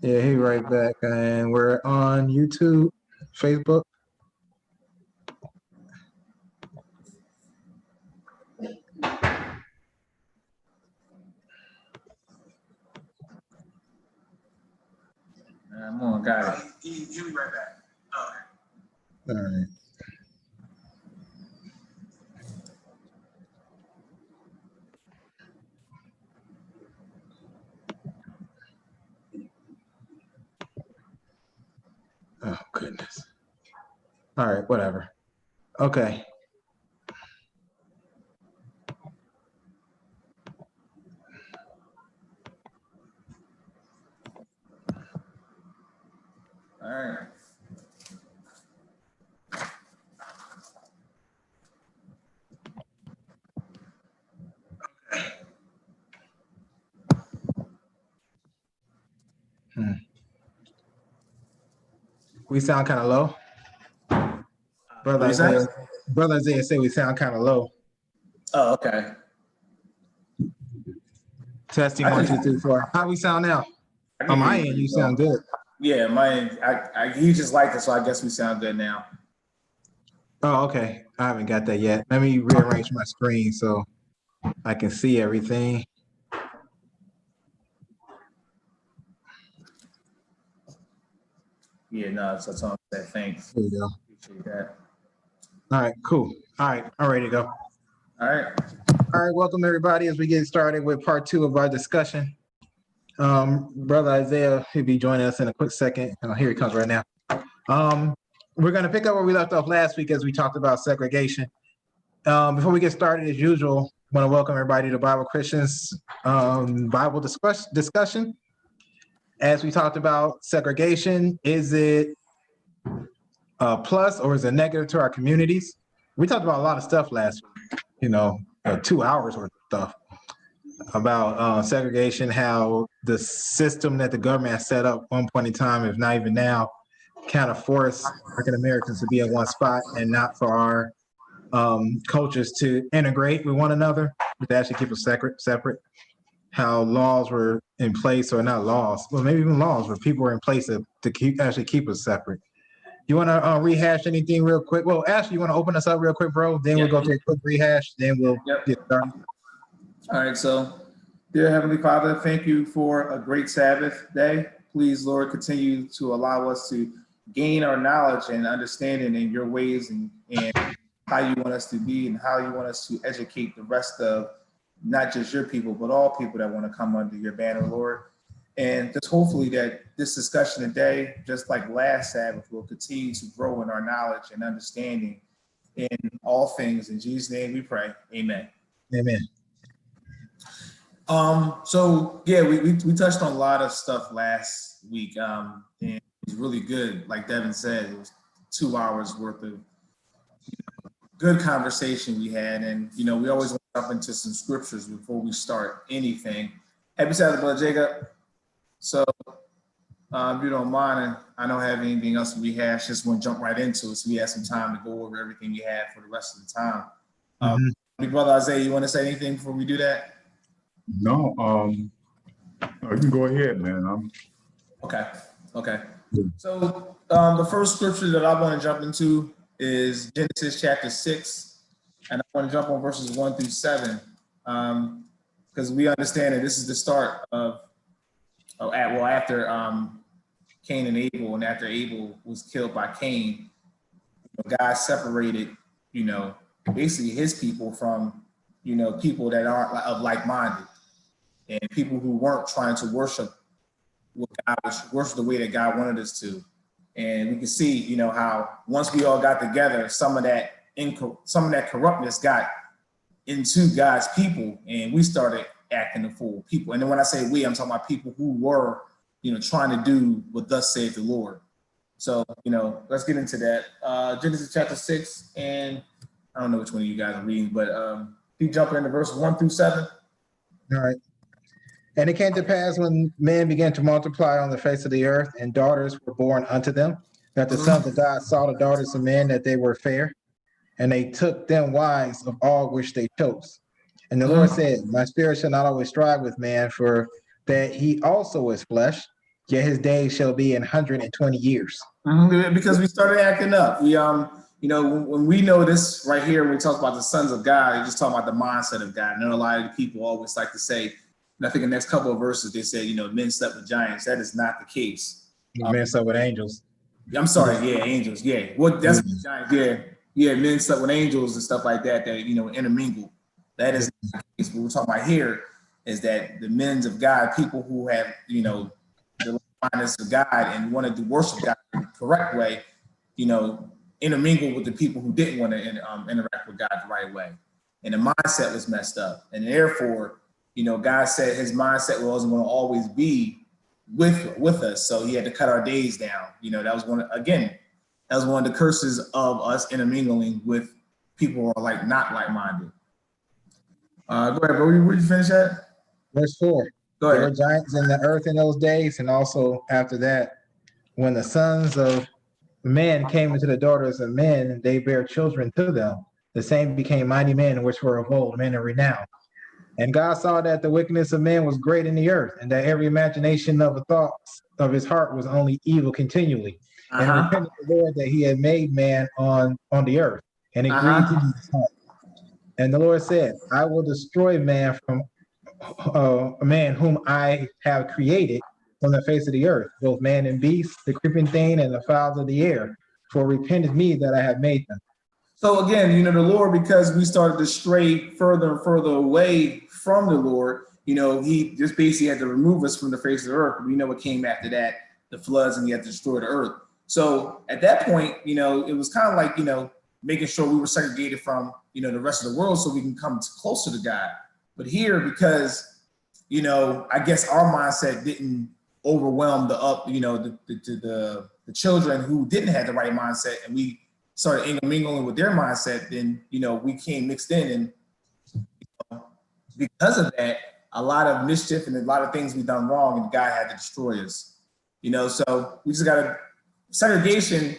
Yeah, he right back, and we're on YouTube, Facebook. I'm on, got it. He'll be right back. All right. Oh goodness. All right, whatever. Okay. All right. We sound kind of low. Brother What you Isaiah, say? Brother Isaiah said we sound kind of low. Oh, okay. Testing I one, can- two, three, four. How we sound now? I can On hear my you end, pretty you well. sound good. Yeah, he just liked it, so I guess we sound good now. Oh, okay. I haven't got that yet. Let me rearrange my screen so I can see everything. Yeah, no, so Tom said thanks. There we go. Appreciate that. All right, cool. All right, I'm ready to go. All right. All right, welcome everybody as we get started with part 2 of our discussion. Brother Isaiah, he'll be joining us in a quick second. Oh, here he comes right now. We're going to pick up where we left off last week as we talked about segregation. Before we get started, as usual, I want to welcome everybody to Bible Christians Bible discussion. As we talked about segregation, is it a plus or is it negative to our communities? We talked about a lot of stuff last week, 2 hours worth of stuff about segregation, how the system that the government has set up one point in time, if not even now, kind of force African Americans to be in one spot and not for our cultures to integrate with one another, but to actually keep us separate. How laws were in place, or not laws, well, maybe even laws where people were in place to actually keep us separate. You want to rehash anything real quick? Well, Ashley, you want to open us up real quick, bro? Then we'll go through a quick rehash. Then we'll get started. All right. So, dear Heavenly Father, thank you for a great Sabbath day. Please, Lord, continue to allow us to gain our knowledge and understanding in your ways and how you want us to be and how you want us to educate the rest of not just your people, but all people that want to come under your banner, Lord. And just hopefully that this discussion today, just like last Sabbath, will continue to grow in our knowledge and understanding in all things. In Jesus' name we pray. Amen. Amen. So yeah, we touched on a lot of stuff last week. And it was really good. Like Devin said, it was 2 hours worth of good conversation we had. And we always want to jump into some scriptures before we start anything. Happy Sabbath, Brother Jacob. So if you don't mind, and I don't have anything else to rehash, just want to jump right into it so we have some time to go over everything we have for the rest of the time. Brother Isaiah, you want to say anything before we do that? No, you can go ahead, man. Okay. So the first scripture that I want to jump into is Genesis chapter 6, and I want to jump on verses 1 through 7, because we understand that this is the start of after Cain and Abel, and after Abel was killed by Cain, God separated, basically his people from, people that aren't of like-minded and people who weren't trying to worship the way that God wanted us to. And we can see, how once we all got together, some of that corruptness got into God's people, and we started acting the fool people. And then when I say we, I'm talking about people who were, trying to do what thus saith the Lord. So, let's get into that. Genesis chapter 6, and I don't know which one of you guys are reading, but you jump into verses 1 through 7. All right. And it came to pass when men began to multiply on the face of the earth, and daughters were born unto them, that the sons of God saw the daughters of men, that they were fair, and they took them wives of all which they chose. And the Lord said, my spirit shall not always strive with man, for that he also is flesh, yet his days shall be 120 years. Because we started acting up. We when we know this right here, when we talk about the sons of God, you're just talking about the mindset of God. And a lot of people always like to say, and I think the next couple of verses they said, men slept with giants. That is not the case. Men slept with angels. I'm sorry, yeah, angels, yeah. Well, that's giants, yeah. Men slept with angels and stuff like that. That intermingle. That is not the case. What we're talking about here is that the men of God, people who have the mindedness of God and wanted to worship God the correct way, intermingle with the people who didn't want to interact with God the right way. And the mindset was messed up. And therefore, God said his mindset wasn't going to always be with us. So he had to cut our days down. That was one of the curses of us intermingling with people who are not like-minded. Go ahead, bro. Where you finish at? Verse 4. Go There ahead. were giants in the earth in those days, and also after that, when the sons of men came into the daughters of men, they bare children to them. The same became mighty men, which were of old, men of renown. And God saw that the wickedness of men was great in the earth, and that every imagination of the thoughts of his heart was only evil continually. And it repented the Lord that he had made man on the earth, and it grieved him in his heart. And the Lord said, I will destroy man from a man whom I have created from the face of the earth, both man and beast, the creeping thing, and the fowls of the air. For repenteth me that I have made them. So again, the Lord, because we started to stray further and further away from the Lord, he just basically had to remove us from the face of the earth. We know what came after that, the floods, and he had to destroy the earth. So at that point, it was kind of like, making sure we were segregated from, the rest of the world so we can come closer to God. But here, because, I guess our mindset didn't overwhelm the children who didn't have the right mindset, and we started intermingling with their mindset, then, we came mixed in. And because of that, a lot of mischief and a lot of things we've done wrong, and God had to destroy us. So we just got to, segregation,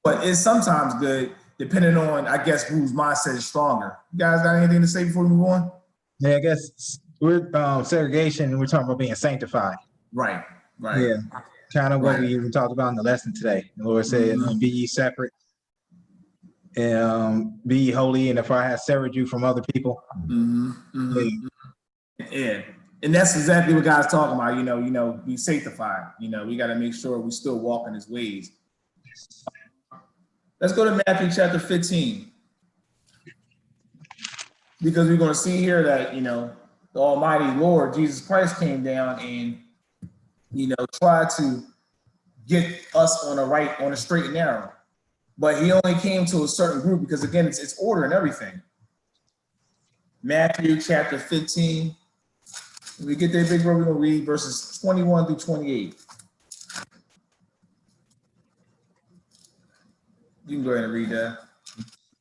but it's sometimes good, depending on, I guess, whose mindset is stronger. You guys got anything to say before we move on? Yeah, I guess we're segregation, we're talking about being sanctified. Right. Yeah, kind of what we even talked about in the lesson today. The Lord said, be ye separate, be ye holy, and if I have severed you from other people. Yeah. And that's exactly what God's talking about, be sanctified. We got to make sure we still walk in his ways. Let's go to Matthew chapter 15. Because we're going to see here that, the Almighty Lord, Jesus Christ, came down and, tried to get us on a straight and narrow. But he only came to a certain group because, again, it's order and everything. Matthew chapter 15. When we get there, big bro, we're going to read verses 21 through 28. You can go ahead and read that.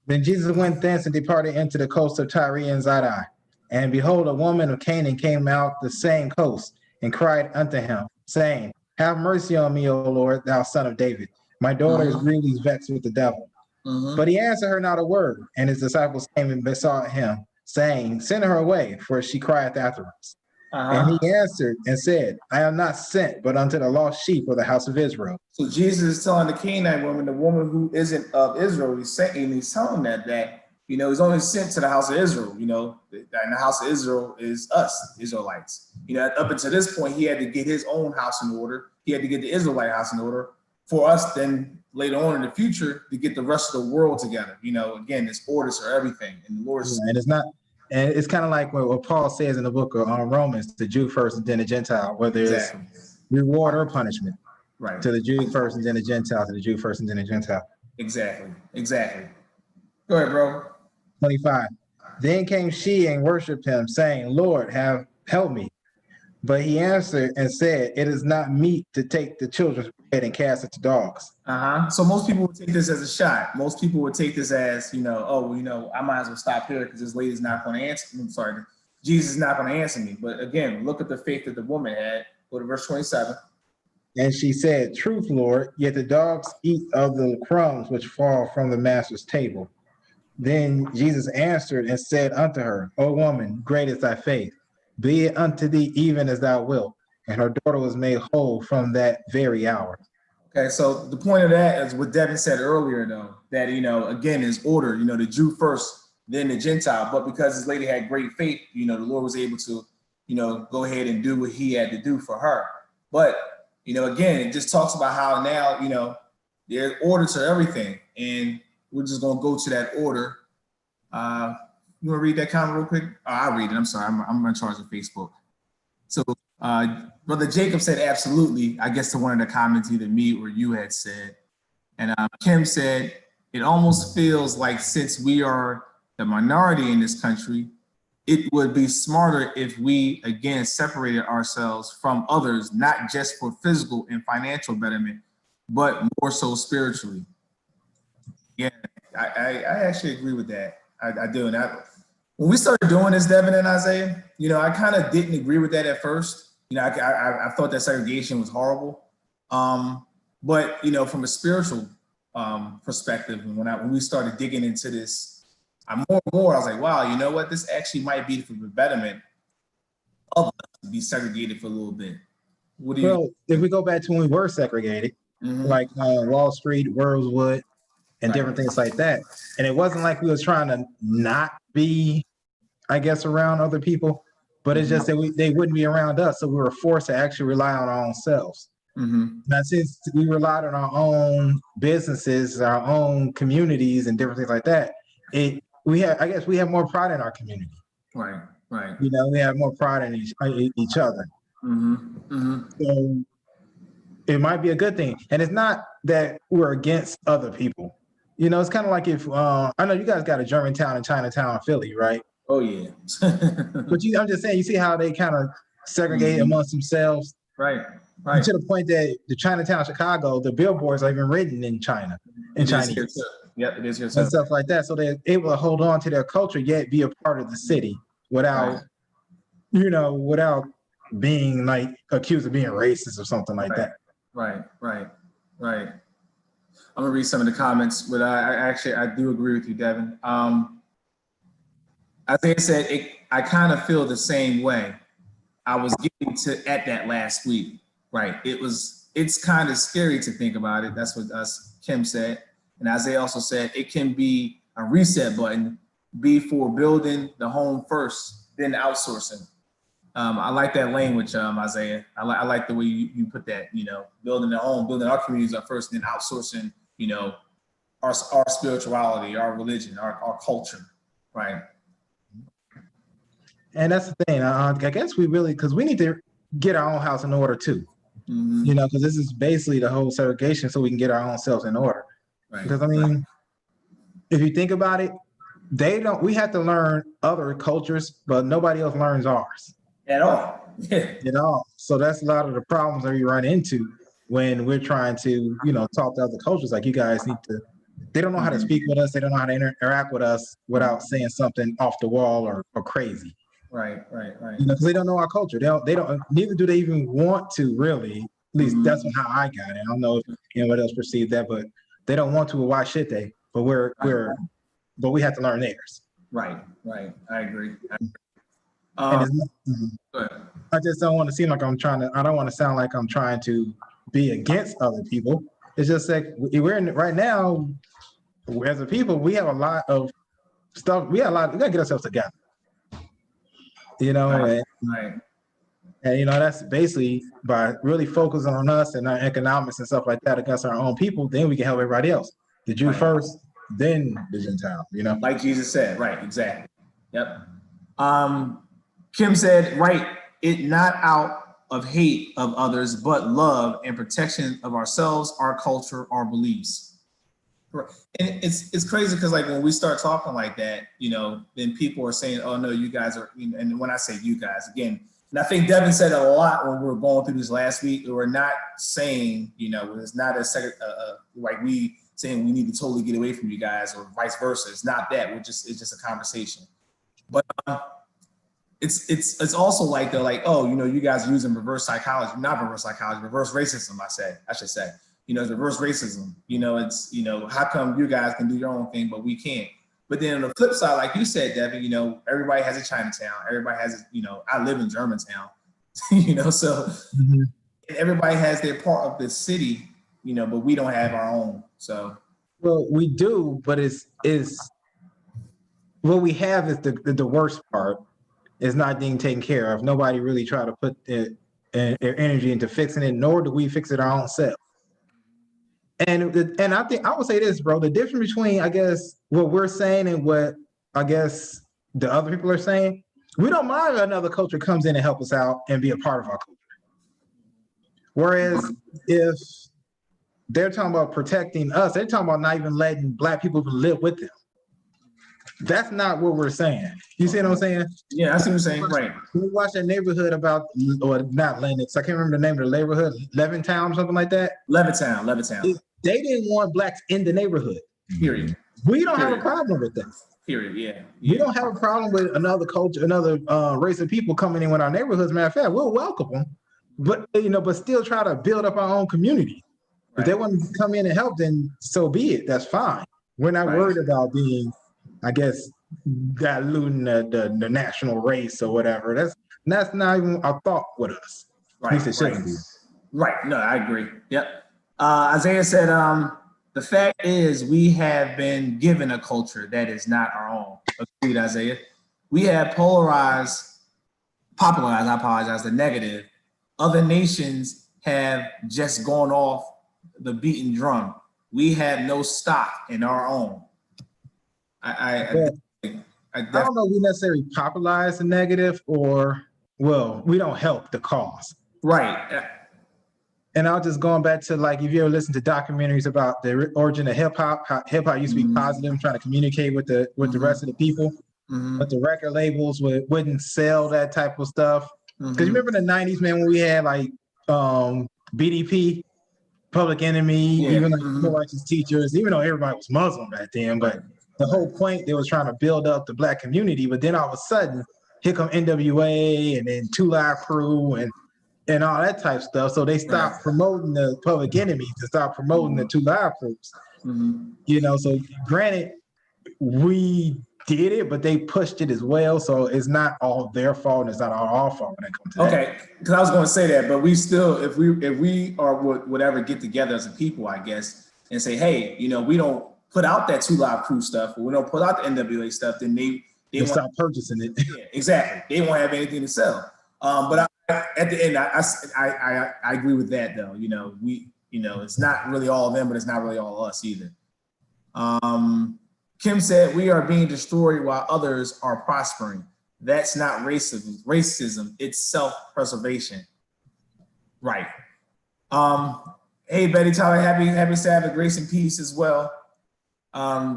Then Jesus went thence and departed into the coast of Tyre and Zidon. And behold, a woman of Canaan came out the same coast and cried unto him, saying, have mercy on me, O Lord, thou son of David. My daughter is grievously vexed with the devil. But he answered her not a word. And his disciples came and besought him, saying, send her away, for she crieth after us. And he answered and said, I am not sent but unto the lost sheep of the house of Israel. So Jesus is telling the Canaanite woman, the woman who isn't of Israel, he's telling that he's only sent to the house of Israel, and the house of Israel is us, Israelites. Up until this point, he had to get his own house in order. He had to get the Israelite house in order for us then later on in the future to get the rest of the world together. Again, it's orders for everything. And the Lord and it's kind of like what Paul says in the book of Romans, the Jew first and then the Gentile, whether it's reward or punishment. Right. To the Jew first and then the Gentile, to the Jew first and then the Gentile. Exactly. Go ahead, bro. 25. Then came she and worshipped him, saying, Lord, help me. But he answered and said, it is not meet to take the children's bread and cast it to dogs. So most people would take this as a shot. Most people would take this as, I might as well stop here because this lady's not going to answer me. I'm sorry, Jesus is not going to answer me. But again, look at the faith that the woman had. Go to verse 27. And she said, truth, Lord, yet the dogs eat of the crumbs which fall from the master's table. Then Jesus answered and said unto her, O woman, great is thy faith. Be it unto thee even as thou wilt. and her daughter was made whole from that very hour. Okay, so the point of that is what Devin said earlier, though, that, again, is order, the Jew first, then the Gentile. But because this lady had great faith, the Lord was able to, go ahead and do what he had to do for her. But, again, it just talks about how now, there's order to everything. And we're just going to go to that order. You want to read that comment real quick? Oh, I'll read it. I'm sorry. I'm in charge of Facebook. So Brother Jacob said, absolutely, I guess to one of the comments either me or you had said. And Kim said, it almost feels like since we are the minority in this country, it would be smarter if we, again, separated ourselves from others, not just for physical and financial betterment, but more so spiritually. Yeah, I actually agree with that. I do. And when we started doing this, Devin and Isaiah, I kind of didn't agree with that at first. I thought that segregation was horrible. But, from a spiritual perspective, when we started digging into this, more and more, I was like, wow, you know what? This actually might be for the betterment of us to be segregated for a little bit. Well, if we go back to when we were segregated, like Wall Street, Rosewood, and different things like that. And it wasn't like we was trying to not be, I guess, around other people, but it's just that they wouldn't be around us. So we were forced to actually rely on our own selves. Now, since we relied on our own businesses, our own communities and different things like that, we have more pride in our community. Right. We have more pride in each other. So it might be a good thing. And it's not that we're against other people. It's kind of like if, I know you guys got a Germantown and Chinatown and Philly, right? Oh, yeah. But I'm just saying, you see how they kind of segregate amongst themselves? Right. To the point that the Chinatown, Chicago, the billboards are even written in China, in Chinese. Yep, it is here too. And stuff like that. So they're able to hold on to their culture, yet be a part of the city without, without being like accused of being racist or something like that. Right. I'm gonna read some of the comments, but I do agree with you, Devin. I think I said I kind of feel the same way. I was getting to at that last week, right? It's kind of scary to think about it. That's what Kim said, and Isaiah also said it can be a reset button, be for building the home first, then outsourcing. I like that language, Isaiah. I like the way you put that. Building the home, building our communities up first, then outsourcing. Our spirituality, our religion, our culture, right? And that's the thing. I guess because we need to get our own house in order too. Because this is basically the whole segregation, so we can get our own selves in order. Right. Because if you think about it, we have to learn other cultures, but nobody else learns ours. At all. So that's a lot of the problems that we run into when we're trying to, talk to other cultures. Like, you guys they don't know how to speak with us. They don't know how to interact with us without saying something off the wall or crazy. Right. Because they don't know our culture. Neither do they even want to really. At least that's how I got it. I don't know if anybody else perceived that, but they don't want to. Well, why should they? But but we have to learn theirs. Right. I agree. I just don't want to seem like I don't want to sound like I'm trying to be against other people. It's just like right now, as a people, we have a lot of stuff. We got to get ourselves together. Right. And that's basically by really focusing on us and our economics and stuff like that against our own people, then we can help everybody else. The Jew first, then the Gentile, Like Jesus said, right, exactly. Yep. Kim said, right, it not out of hate of others, but love and protection of ourselves, our culture, our beliefs. And it's crazy because like when we start talking like that, then people are saying, oh no, you guys are, and when I say you guys, again, and I think Devin said a lot when we were going through this last week, we're not saying, it's not like we saying we need to totally get away from you guys or vice versa. It's not that. It's just a conversation. But it's also like they're like, oh, you guys are using reverse psychology, not reverse psychology, reverse racism. I should say, it's reverse racism. It's how come you guys can do your own thing but we can't? But then on the flip side, like you said, Devin, everybody has a Chinatown. Everybody has, I live in Germantown. So Mhm. everybody has their part of the city, but we don't have our own. So Well, we do, but it's what we have is the worst part is not being taken care of. Nobody really try to put their energy into fixing it, nor do we fix it our own self. And I think I would say this, bro. The difference between I guess what we're saying and what I guess the other people are saying, we don't mind if another culture comes in and help us out and be a part of our culture. Whereas if they're talking about protecting us, they're talking about not even letting Black people even live with them. That's not what we're saying. You see what I'm saying? yeah, I see what you're saying. Right. We watched that neighborhood about, or not Lennox, I can't remember the name of the neighborhood, Levittown or something like that. Levittown. They didn't want Blacks in the neighborhood. Period. We don't have a Period. problem with that. Period. Yeah. We don't have a problem with another culture, another race of people coming in with our neighborhoods. Matter of fact, we'll welcome them, but but still try to build up our own community. If they want to come in and help, then so be it. That's fine. We're not worried about being, I guess, diluting the national race or whatever. That's not even a thought with us. At least it shouldn't be. Right. No, I agree. Yep. Isaiah said, the fact is we have been given a culture that is not our own. Agreed, Isaiah. We have popularized, I apologize, the negative. Other nations have just gone off the beaten drum. We have no stock in our own. I don't know if we necessarily popularize the negative or, well, we don't help the cause. Right. And I'll just going back to, like, if you ever listen to documentaries about the origin of hip hop, how hip hop used to be positive, trying to communicate with the rest of the people, but the record labels wouldn't sell that type of stuff. Because you remember in the 90s, man, when we had like BDP, Public Enemy, even like civil rights teachers, even though everybody was Muslim back then, but the whole point, they was trying to build up the Black community. But then all of a sudden, here come NWA and then Two Live Crew and all that type of stuff. So they stopped promoting the Public Enemy to start promoting the Two Live Crews. So granted, we did it, but they pushed it as well. So it's not all their fault, and it's not all our fault when it comes to that. Okay, because I was going to say that, but we still, if we would ever get together as a people, I guess, and say, hey, we don't put out that Two Live Crew stuff, or we don't put out the NWA stuff, then they stop purchasing it. Yeah, exactly. They won't have anything to sell. But at the end, I agree with that though. It's not really all of them, but it's not really all of us either. Kim said, we are being destroyed while others are prospering. That's not racism, it's self-preservation. Right. Hey, Betty Tyler, happy Sabbath, grace and peace as well.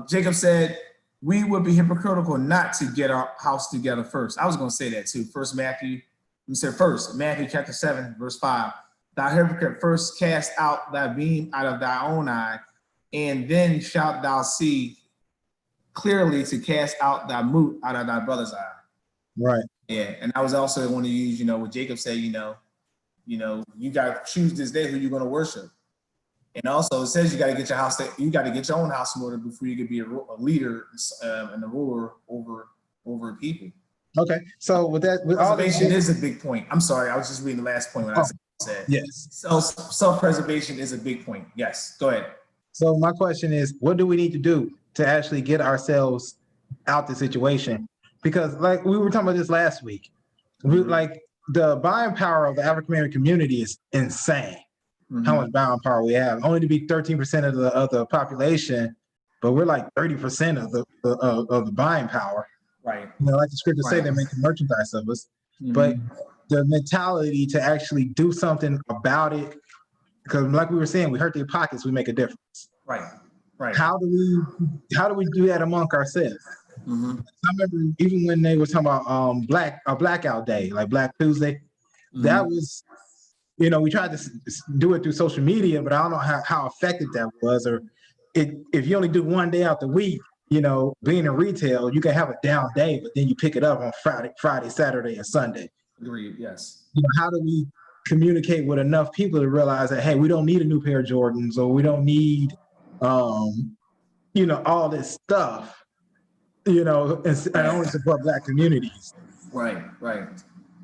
Jacob said, we would be hypocritical not to get our house together first. I was going to say that too. Matthew chapter 7, verse 5. Thou hypocrite, first cast out thy beam out of thy own eye, and then shalt thou see clearly to cast out thy mote out of thy brother's eye. Right. Yeah. And I was also want to use, what Jacob said, you got to choose this day who you're going to worship. And also it says you got to get your own house in order before you could be a leader and a ruler over people. Okay. So with that, preservation is a big point. I'm sorry, I was just reading the last point when I said. Yes. Self-preservation is a big point. Yes. Go ahead. So my question is, what do we need to do to actually get ourselves out the situation? Because like we were talking about this last week, like the buying power of the African American community is insane. How much buying power we have, only to be 13% of the population, but we're like 30% of the buying power. Right. Like the scriptures say, they're making merchandise of us. But the mentality to actually do something about it, because like we were saying, we hurt their pockets, we make a difference. Right. How do we do that among ourselves? I remember even when they were talking about blackout day, like Black Tuesday, that was, we tried to do it through social media, but I don't know how effective that was. Or if you only do one day out the week, being in retail, you can have a down day, but then you pick it up on Friday, Saturday, and Sunday. Agreed. Yes. How do we communicate with enough people to realize that, hey, we don't need a new pair of Jordans, or we don't need, all this stuff, and only support Black communities. Right.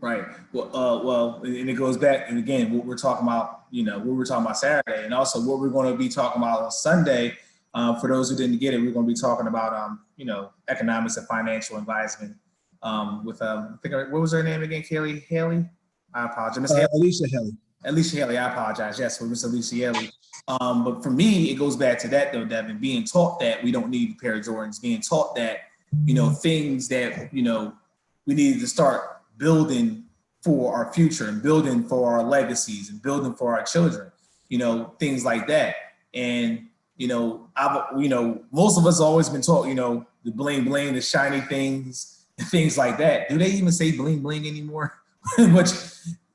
Right. Well, and it goes back, and again, what we're talking about, what we're talking about Saturday, and also what we're going to be talking about on Sunday. For those who didn't get it, we're going to be talking about, economics and financial advisement. With I think what was her name again? Haley. I apologize. Miss Haley. Alicia Haley. Alicia Haley. I apologize. Yes, with Miss Alicia Haley. But for me, it goes back to that though, Devin. Being taught that we don't need a pair of Jordans. Being taught that, things that we needed to start building for our future and building for our legacies and building for our children, things like that. And, most of us always been taught, the bling bling, the shiny things, things like that. Do they even say bling bling anymore? Which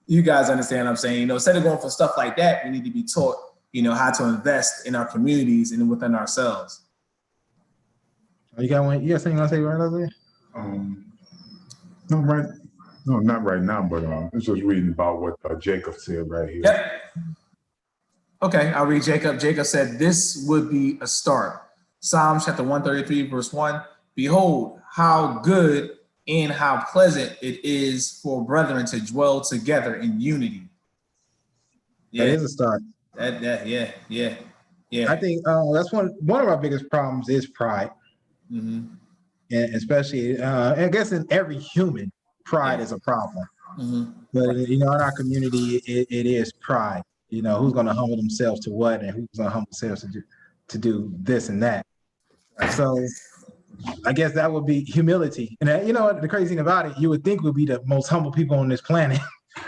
you guys understand what I'm saying, instead of going for stuff like that, we need to be taught, how to invest in our communities and within ourselves. You got something you want to say right over there? No, not right now, but it's just reading about what Jacob said right here. Yep. Okay, I'll read Jacob. Jacob said, this would be a start. Psalms chapter 133, verse 1. Behold, how good and how pleasant it is for brethren to dwell together in unity. That is a start. Yeah. I think that's one of our biggest problems is pride. Mm-hmm. And especially, I guess in every human, pride is a problem. Mm-hmm. But in our community, it is pride. Who's going to humble themselves to what, and who's going to humble themselves to do this and that. So I guess that would be humility. And the crazy thing about it, you would think we'd be the most humble people on this planet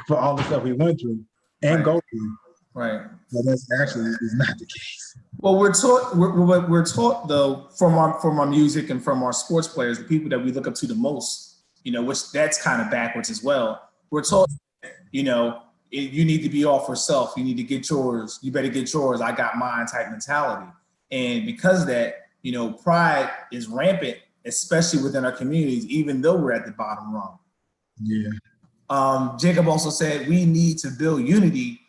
for all the stuff we went through and go through. Right. But that's actually is not the case. Well, we're taught though from our music and from our sports players, the people that we look up to the most, which that's kind of backwards as well. We're taught, you need to be all for self. You need to get yours. You better get yours. I got mine type mentality. And because of that, pride is rampant, especially within our communities, even though we're at the bottom rung. Yeah. Jacob also said we need to build unity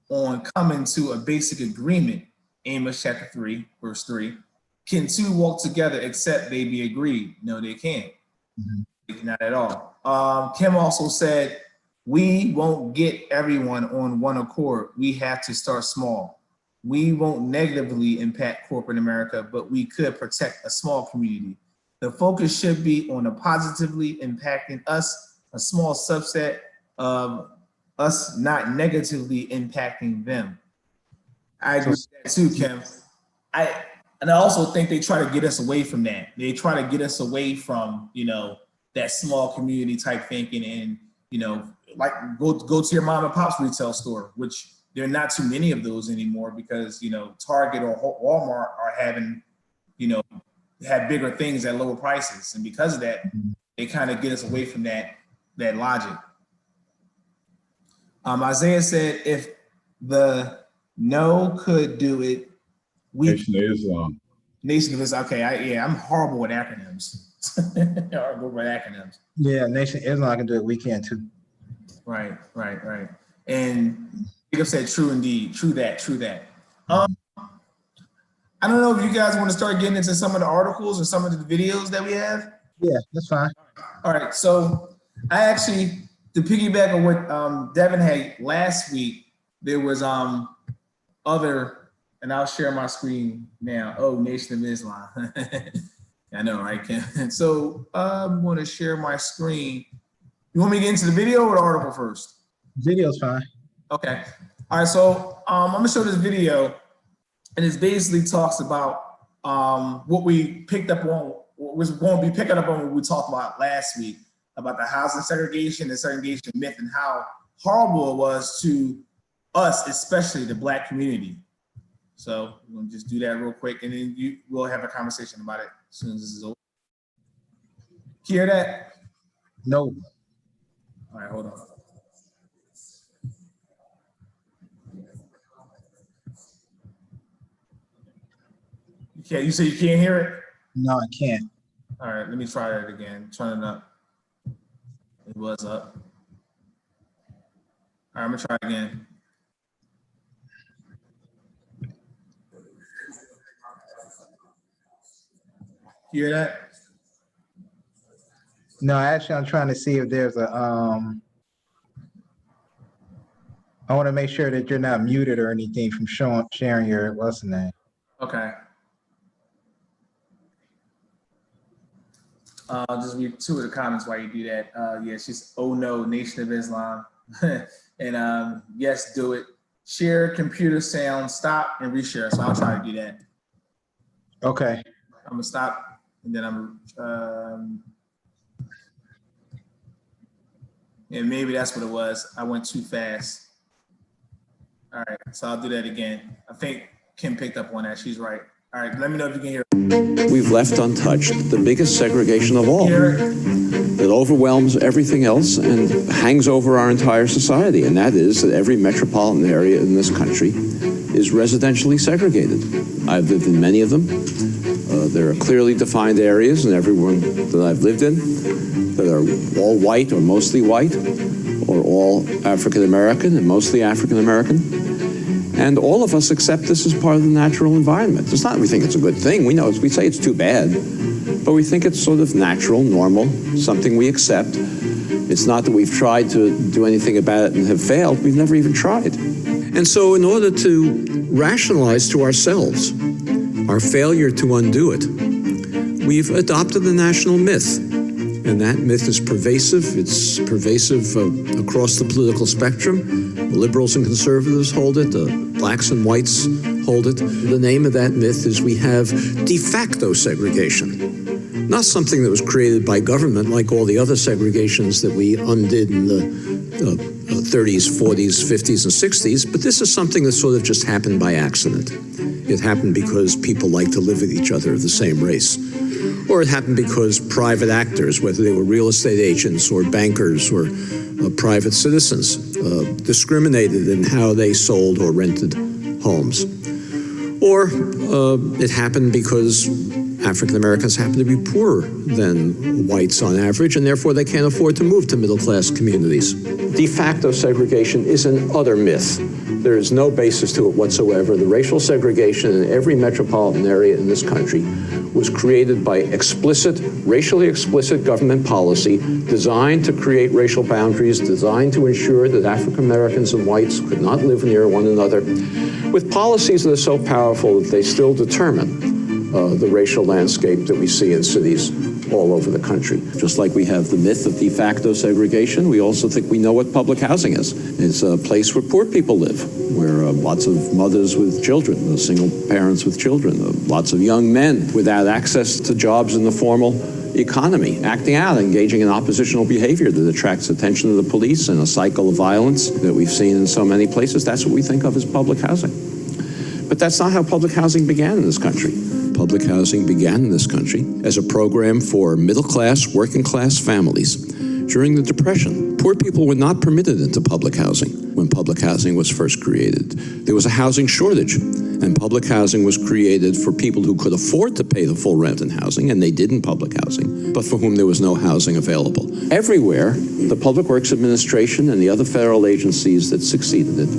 on coming to a basic agreement. Amos chapter 3, verse 3. Can two walk together except they be agreed? No, they can't. Mm-hmm. Not at all. Kim also said, we won't get everyone on one accord. We have to start small. We won't negatively impact corporate America, but we could protect a small community. The focus should be on a positively impacting us, a small subset of us, not negatively impacting them. I agree with that too, Kim. I also think they try to get us away from that. They try to get us away from, that small community type thinking and, like go to your mom and pop's retail store, which there are not too many of those anymore because, Target or Walmart are having, have bigger things at lower prices. And because of that, they kind of get us away from that logic. Isaiah said, if the no could do it, Nation of Islam. Nation of Islam. Okay, I'm horrible with acronyms. Horrible with acronyms. Yeah, Nation of Islam can do it. We can too. Right. And Jacob said, true indeed. True that. I don't know if you guys want to start getting into some of the articles or some of the videos that we have. Yeah, that's fine. All right, so I actually, to piggyback on what Devin had last week, there was other, and I'll share my screen now. Oh, Nation of Islam. I know, right, Ken? So I'm going to share my screen. You want me to get into the video or the article first? Video's fine. Okay. All right, so I'm going to show this video, and it basically talks about what we picked up on, what was going to be picking up on what we talked about last week about the housing segregation, the segregation myth, and how horrible it was to us, especially the Black community. So we're going to just do that real quick, and then we'll have a conversation about it as soon as this is over. You hear that? No. All right, hold on. Okay, you say you can't hear it? No, I can't. All right, let me try that again. Turn it up. It was up. All right, I'm gonna try again. You hear that? No, actually, I'm trying to see if there's a I want to make sure that you're not muted or anything from sharing your what's the name. Okay. I'll just read two of the comments while you do that. Yeah, she's, oh no, Nation of Islam. And yes, do it. Share computer sound, stop and reshare. So I'll try to do that. Okay. I'm gonna stop and then and maybe that's what it was. I went too fast. All right, so I'll do that again. I think Kim picked up on that. She's right. All right, let me know if you can hear it. We've left untouched the biggest segregation of all. Hear it? That overwhelms everything else and hangs over our entire society, and that is that every metropolitan area in this country is residentially segregated. I've lived in many of them. There are clearly defined areas in every one that I've lived in that are all white or mostly white, or all African American and mostly African American. And all of us accept this as part of the natural environment. It's not that we think it's a good thing. We know we say it's too bad, but we think it's sort of natural, normal, something we accept. It's not that we've tried to do anything about it and have failed. We've never even tried. And so in order to rationalize to ourselves our failure to undo it, we've adopted the national myth. And that myth is pervasive. It's pervasive across the political spectrum. The liberals and conservatives hold it. The blacks and whites hold it. The name of that myth is we have de facto segregation. Not something that was created by government like all the other segregations that we undid in the 30s, 40s, 50s, and 60s, but this is something that sort of just happened by accident. It happened because people like to live with each other of the same race. Or it happened because private actors, whether they were real estate agents or bankers or private citizens, discriminated in how they sold or rented homes. Or it happened because African Americans happen to be poorer than whites on average, and therefore they can't afford to move to middle-class communities. De facto segregation is an utter myth. There is no basis to it whatsoever. The racial segregation in every metropolitan area in this country was created by racially explicit government policy designed to create racial boundaries, designed to ensure that African Americans and whites could not live near one another, with policies that are so powerful that they still determine the racial landscape that we see in cities all over the country. Just like we have the myth of de facto segregation, we also think we know what public housing is. It's a place where poor people live, where lots of mothers with children, single parents with children, lots of young men without access to jobs in the formal economy, acting out, engaging in oppositional behavior that attracts attention to the police and a cycle of violence that we've seen in so many places. That's what we think of as public housing. But that's not how public housing began in this country. Public housing began in this country as a program for middle-class, working-class families. During the Depression, poor people were not permitted into public housing when public housing was first created. There was a housing shortage, and public housing was created for people who could afford to pay the full rent in housing, and they did in public housing, but for whom there was no housing available. Everywhere, the Public Works Administration and the other federal agencies that succeeded it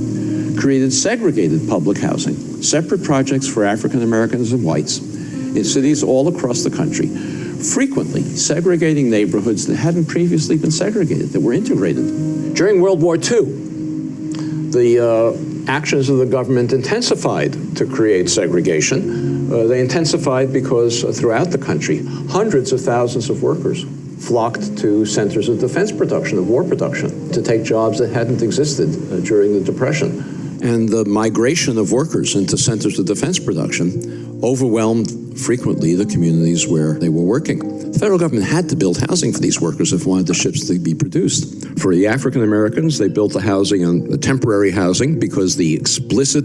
created segregated public housing, separate projects for African Americans and whites in cities all across the country, frequently segregating neighborhoods that hadn't previously been segregated, that were integrated. During World War II, the actions of the government intensified to create segregation. They intensified because throughout the country, hundreds of thousands of workers flocked to centers of defense production, of war production, to take jobs that hadn't existed during the Depression. And the migration of workers into centers of defense production overwhelmed frequently the communities where they were working. The federal government had to build housing for these workers if wanted the ships to be produced. For the African Americans, they built the housing on the temporary housing because the explicit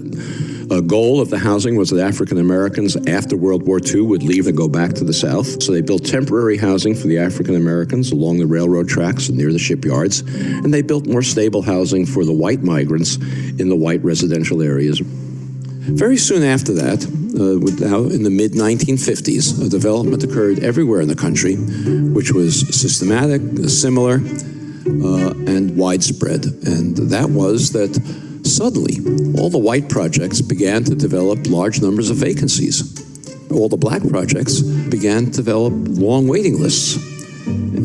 goal of the housing was that African Americans after World War II would leave and go back to the South. So they built temporary housing for the African Americans along the railroad tracks and near the shipyards. And they built more stable housing for the white migrants in the white residential areas. Very soon after that, in the mid-1950s, a development occurred everywhere in the country, which was systematic, similar, and widespread. And that was that suddenly, all the white projects began to develop large numbers of vacancies. All the black projects began to develop long waiting lists.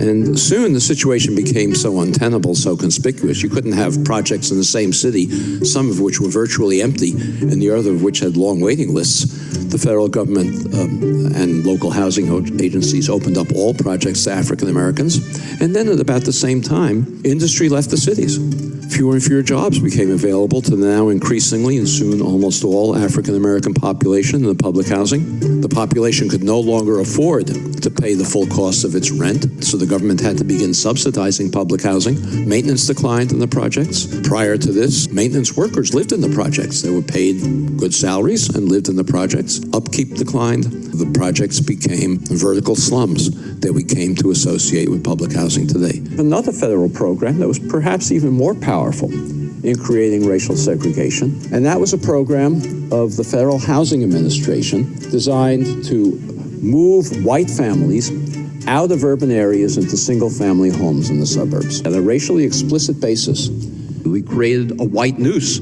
And soon the situation became so untenable, so conspicuous. You couldn't have projects in the same city, some of which were virtually empty and the other of which had long waiting lists. The federal government and local housing agencies opened up all projects to African Americans. And then at about the same time, industry left the cities. Fewer and fewer jobs became available to the now increasingly and soon almost all African American population in the public housing. The population could no longer afford to pay the full cost of its rent, so the government had to begin subsidizing public housing. Maintenance declined in the projects. Prior to this, maintenance workers lived in the projects. They were paid good salaries and lived in the projects. Upkeep declined. The projects became vertical slums that we came to associate with public housing today. Another federal program that was perhaps even more powerful in creating racial segregation, and that was a program of the Federal Housing Administration designed to move white families out of urban areas into single-family homes in the suburbs. At a racially explicit basis, we created a white noose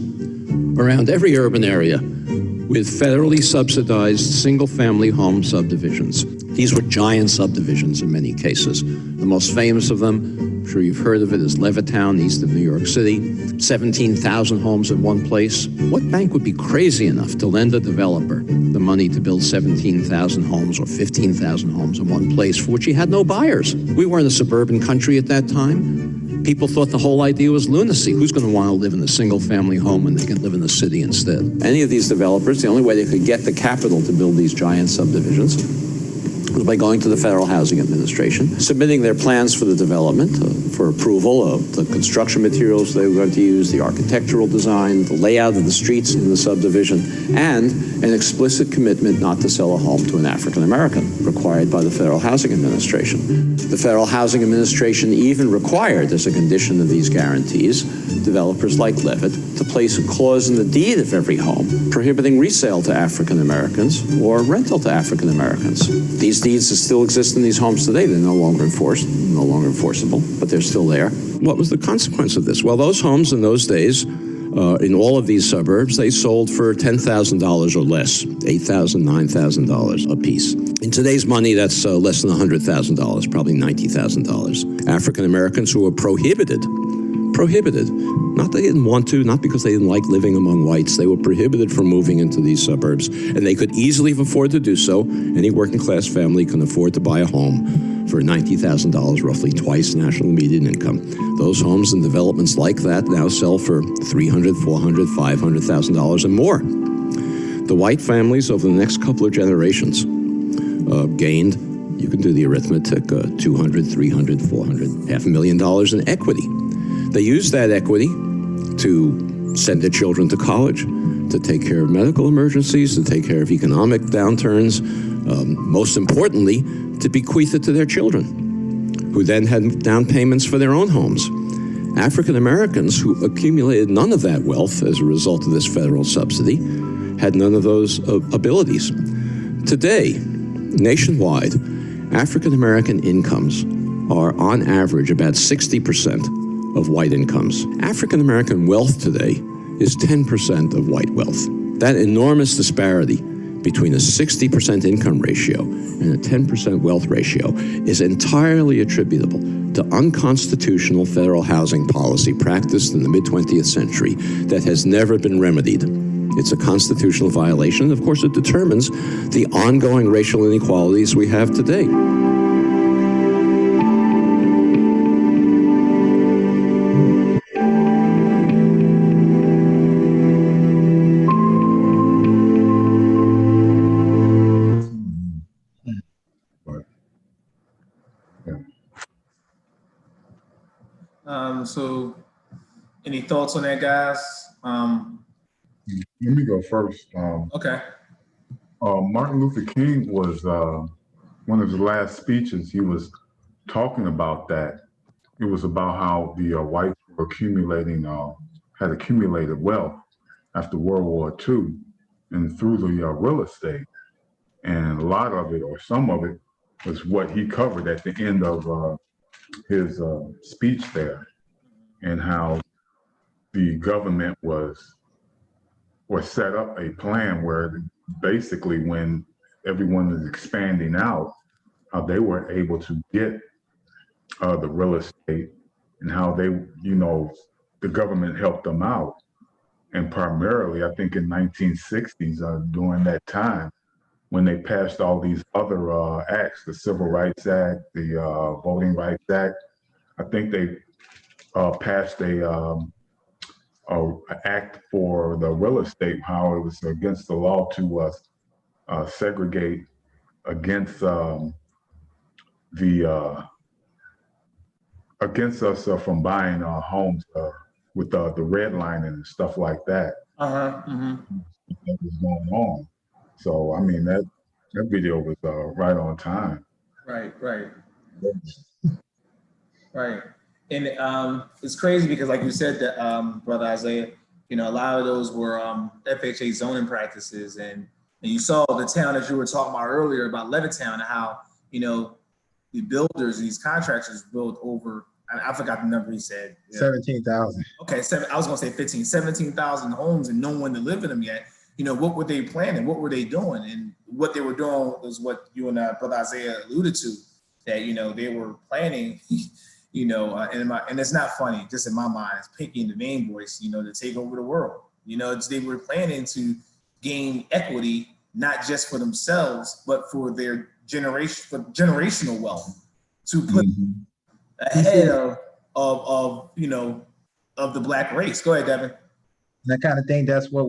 around every urban area with federally subsidized single-family home subdivisions. These were giant subdivisions in many cases. The most famous of them, I'm sure you've heard of it, is Levittown, east of New York City. 17,000 homes in one place. What bank would be crazy enough to lend a developer the money to build 17,000 homes or 15,000 homes in one place for which he had no buyers? We weren't a suburban country at that time. People thought the whole idea was lunacy. Who's going to want to live in a single-family home when they can live in the city instead? Any of these developers, the only way they could get the capital to build these giant subdivisions was by going to the Federal Housing Administration, submitting their plans for the development, for approval of the construction materials they were going to use, the architectural design, the layout of the streets in the subdivision, and an explicit commitment not to sell a home to an African American, required by the Federal Housing Administration. The Federal Housing Administration even required, as a condition of these guarantees, developers like Levitt to place a clause in the deed of every home prohibiting resale to African Americans or rental to African Americans. These deeds still exist in these homes today. They're no longer enforced, no longer enforceable, but they're still there. What was the consequence of this? Well, those homes in those days, in all of these suburbs, they sold for $10,000 or less, $8,000, $9,000 a piece. In today's money, that's less than $100,000, probably $90,000. African Americans who were prohibited, not they didn't want to, not because they didn't like living among whites, they were prohibited from moving into these suburbs, and they could easily afford to do so. Any working class family can afford to buy a home for $90,000, roughly twice national median income. Those homes and developments like that now sell for $300,000, $400,000, $500,000 and more. The white families over the next couple of generations gained, you can do the arithmetic, $200,000, $300,000, $400,000, $500,000 in equity. They used that equity to send their children to college, to take care of medical emergencies, to take care of economic downturns, most importantly, to bequeath it to their children, who then had down payments for their own homes. African Americans who accumulated none of that wealth as a result of this federal subsidy had none of those abilities. Today, nationwide, African American incomes are on average about 60% of white incomes. African American wealth today is 10% of white wealth. That enormous disparity between a 60% income ratio and a 10% wealth ratio is entirely attributable to unconstitutional federal housing policy practiced in the mid-20th century that has never been remedied. It's a constitutional violation, and of course it determines the ongoing racial inequalities we have today. So any thoughts on that, guys? Let me go first. Okay. Martin Luther King was one of his last speeches. He was talking about that. It was about how the whites were had accumulated wealth after World War II and through the real estate. And a lot of it, or some of it, was what he covered at the end of his speech there, and how the government set up a plan where basically when everyone is expanding out, how they were able to get the real estate and how they, the government helped them out. And primarily, I think in 1960s, during that time, when they passed all these other acts, the Civil Rights Act, the Voting Rights Act, I think they passed a act for the real estate, how it was against the law to segregate against the against us from buying homes with the redlining and stuff like that. That was going on. So I mean that video was right on time. Right. And it's crazy because, like you said, that Brother Isaiah, a lot of those were FHA zoning practices, and you saw the town that you were talking about earlier about Levittown and how the builders, these contractors built over. I forgot the number he said. 17,000. Okay, I was gonna say 17,000 homes, and no one to live in them yet. What were they planning? What were they doing? And what they were doing was what you and Brother Isaiah alluded to, that they were planning. And it's not funny, just in my mind, it's Pinky and the Main Voice, to take over the world. They were planning to gain equity, not just for themselves, but for their generational wealth, to put ahead of the Black race. Go ahead, Devin. And I kind of think that's what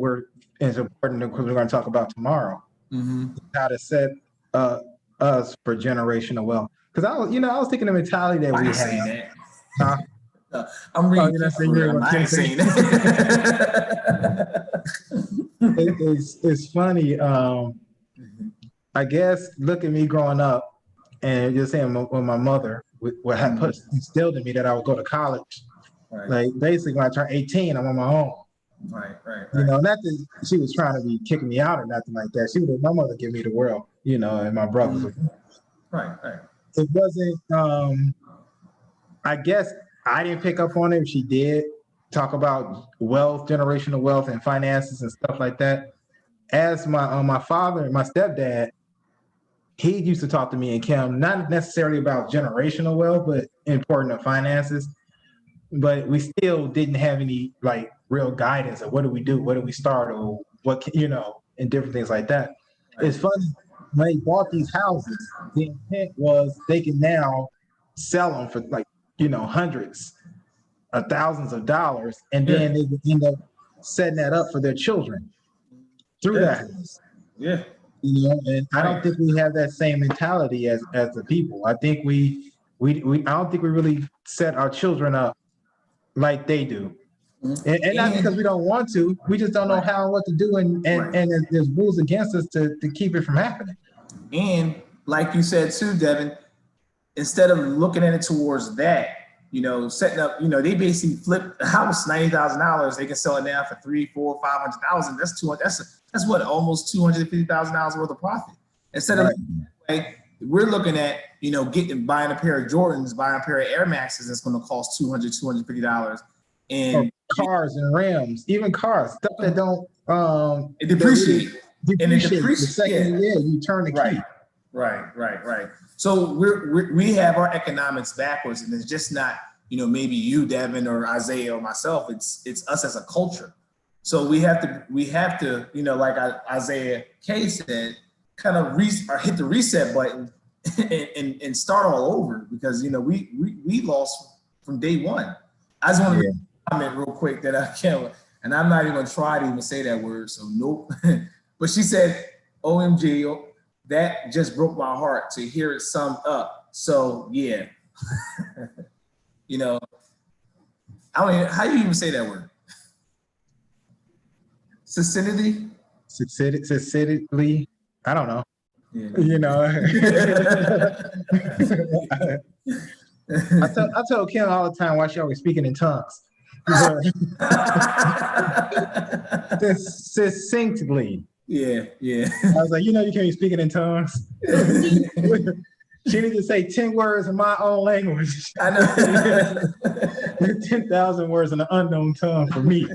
is important because we're going to talk about tomorrow. How to set us for generational wealth. Because I was thinking the mentality that we have. I'm reading. I ain't saying that. It's funny. I guess look at me growing up and just saying when my mother what had instilled in me that I would go to college. Right. Like basically when I turned 18, I'm on my own. Right. Not that she was trying to be kicking me out or nothing like that. My mother gave me the world, and my brothers. Right. It wasn't, I guess I didn't pick up on it. She did talk about wealth, generational wealth and finances and stuff like that. As my father, my stepdad, he used to talk to me and Kim, not necessarily about generational wealth, but important of finances. But we still didn't have any real guidance of what do we do, where do we start, or what and different things like that. Right. It's funny when they bought these houses, the intent was they can now sell them for hundreds of thousands of dollars, and then they would end up setting that up for their children through that house. Yeah. And I don't think we have that same mentality as the people. I think we I don't think we really set our children up like they do. And not because we don't want to, we just don't know how and what to do, and there's rules against us to keep it from happening. And like you said too, Devin, instead of looking at it towards that, setting up, they basically flip the house $90,000. They can sell it now for $300,000, $400,000, $500,000. That's that's what, almost $250,000 worth of profit. Instead of we're looking at buying a pair of Jordans, buying a pair of Air Maxes that's going to cost $200,000, $250,000. And cars and rims, even cars, stuff that don't it depreciate. And it depreciates. The second you turn the key. Right. So we have our economics backwards, and it's just not maybe you, Devin, or Isaiah, or myself. It's us as a culture. So we have to like Isaiah K said, kind of hit the reset button and start all over, because we lost from day one. I just want to comment real quick that I can't, and I'm not even gonna try to even say that word. So nope. But she said, "OMG, that just broke my heart to hear it summed up." So yeah, I mean, how do you even say that word? Succinctly? Succinctly? I don't know. I tell Kim all the time why she always speaking in tongues. Succinctly. Yeah. I was like, you can't be speaking in tongues. She needs to say 10 words in my own language. I know. 10,000 words in an unknown tongue for me.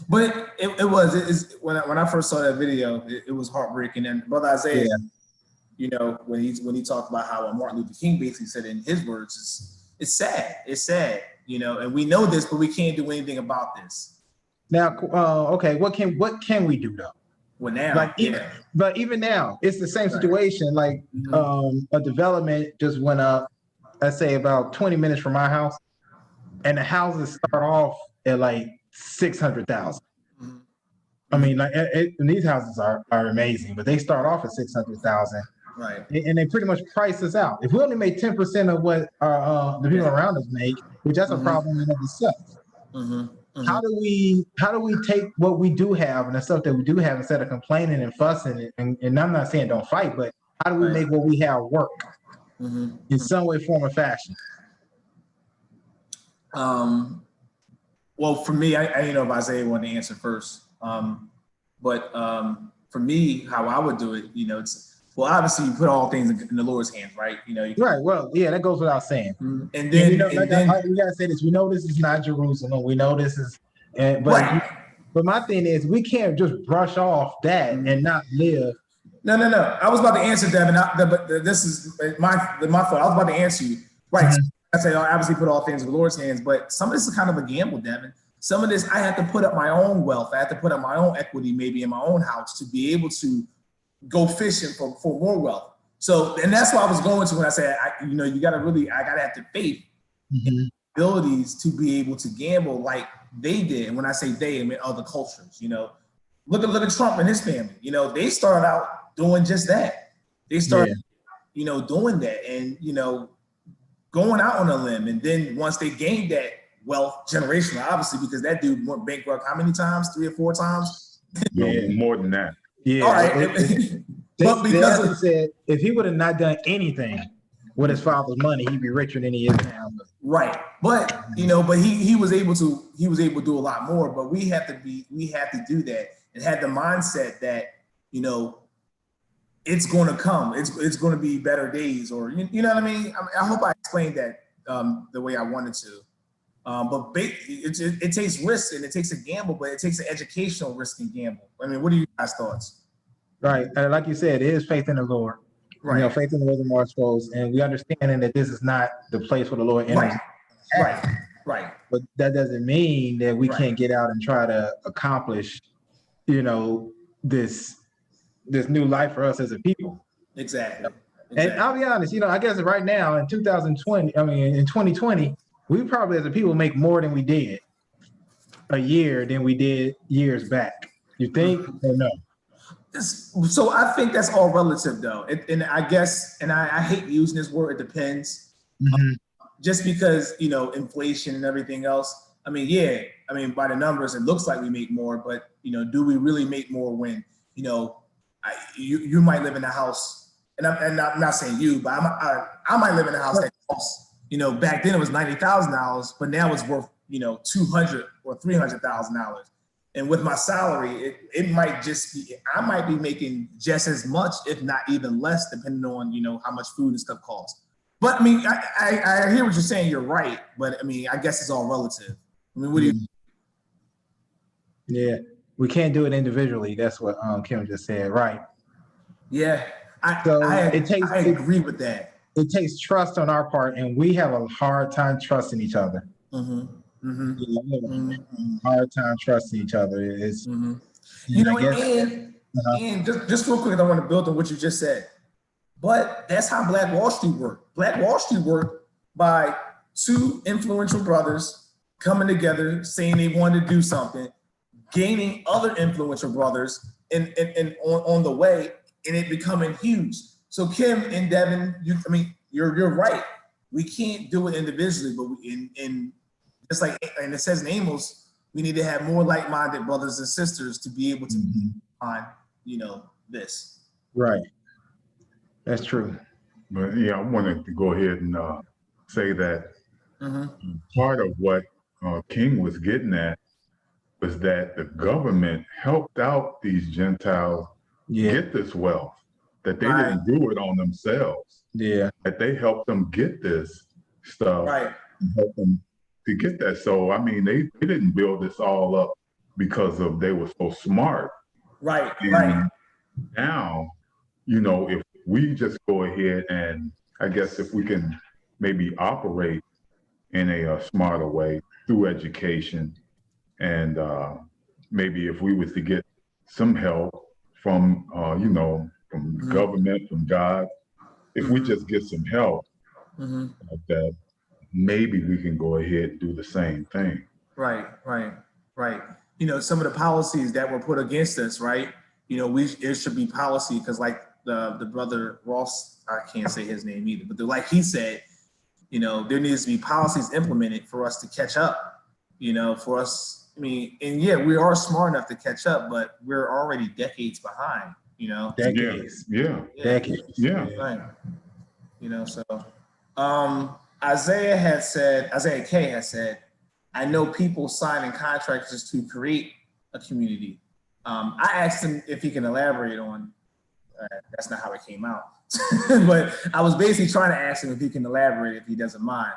But it was when I first saw that video, it was heartbreaking. And Brother Isaiah, you know, when he talked about how Martin Luther King basically said in his words, it's sad, you know, and we know this, but we can't do anything about this. Now, okay, what can we do though? Well, now, Like, yeah. but even now, it's the same situation. Like, a development just went up, let's say about 20 minutes from my house, and the houses start off at like 600,000. I mean, like, and these houses are amazing, but they start off at 600,000. Right. And they pretty much price us out. If we only make 10% of what the people around us make, which that's a problem in of itself. How do we take what we do have and the stuff that we do have instead of complaining and fussing and I'm not saying don't fight, but how do we make what we have work in some way, form, or fashion? Well, for me, I didn't know if Isaiah wanted to answer first. But for me, how I would do it, you know, obviously you put all things in the Lord's hands, right? You know, right. Well, yeah, that goes without saying. And then, we gotta say this. We know this is not Jerusalem. We know this is, but my thing is, we can't just brush off that and not live. No. I was about to answer, Devin, but this is my fault. I was about to answer you. Right. I say, I obviously put all things in the Lord's hands, but some of this is kind of a gamble, Devin. Some of this, I have to put up my own wealth. I have to put up my own equity, maybe in my own house, to be able to go fishing for more wealth. So, and that's what I was going to when I said, I gotta have the faith and abilities to be able to gamble like they did. And when I say they, I mean other cultures. You know, look at Trump and his family. You know, they started out doing just that. They started, doing that, and going out on a limb. And then once they gained that wealth generational, obviously, because that dude went bankrupt how many times? 3 or 4 times? No, more than that. Yeah. All right. But because he said if he would have not done anything with his father's money, he'd be richer than he is now. Right. But he was able to do a lot more. But we have to do that and have the mindset that, it's going to come. It's going to be better days, or you know what I mean? I hope I explained that the way I wanted to. But it takes risk and it takes a gamble, but it takes an educational risk and gamble. I mean, what are you guys' thoughts? Right. Like you said, it is faith in the Lord. Right. Faith in the Lord more exposed. And we understanding that this is not the place where the Lord enters. Right. But that doesn't mean that we can't get out and try to accomplish, this new life for us as a people. Exactly. And I'll be honest, I guess right now in 2020, we probably as a people make more than we did a year than we did years back. You think or no? So I think that's all relative though. And I guess, and I hate using this word, it depends. Just because, inflation and everything else. I mean, by the numbers, it looks like we make more, but do we really make more when, you might live in a house, and I'm not saying you, but I might live in a house that costs, back then it was $90,000, but now it's worth, $200,000 or $300,000. And with my salary, it might just be, I might be making just as much, if not even less, depending on, how much food and stuff costs. But I mean, I hear what you're saying, you're right, but I mean, I guess it's all relative. I mean, what do you? Yeah, we can't do it individually. That's what Kim just said, right? Yeah, I agree with that. It takes trust on our part, and we have a hard time trusting each other. Hard time trusting each other. It's, and just real quick, I want to build on what you just said. But that's how Black Wall Street worked. Black Wall Street worked by 2 influential brothers coming together, saying they wanted to do something, gaining other influential brothers and on the way, and it becoming huge. So Kim and Devin, you're right. We can't do it individually, but in just like, and it says in Amos, we need to have more like-minded brothers and sisters to be able to find, this. Right. That's true. But yeah, I wanted to go ahead and say that part of what King was getting at was that the government helped out these Gentiles get this wealth, that they didn't do it on themselves. Yeah. That they helped them get this stuff and help them to get that. So, I mean, they didn't build this all up because they were so smart. Right. And now, if we just go ahead and I guess if we can maybe operate in a smarter way through education and maybe if we was to get some help from, from government, from God, if we just get some help like that, maybe we can go ahead and do the same thing. Right. Some of the policies that were put against us, right? It should be policy because like the brother Ross, I can't say his name either, but like he said, there needs to be policies implemented for us to catch up, for us. I mean, and yeah, we are smart enough to catch up, but we're already decades behind, Decades. Yeah. Decades. Yeah. Right. So Isaiah K has said, I know people signing contracts just to create a community. I asked him if he can elaborate on, that's not how it came out, but I was basically trying to ask him if he can elaborate, if he doesn't mind.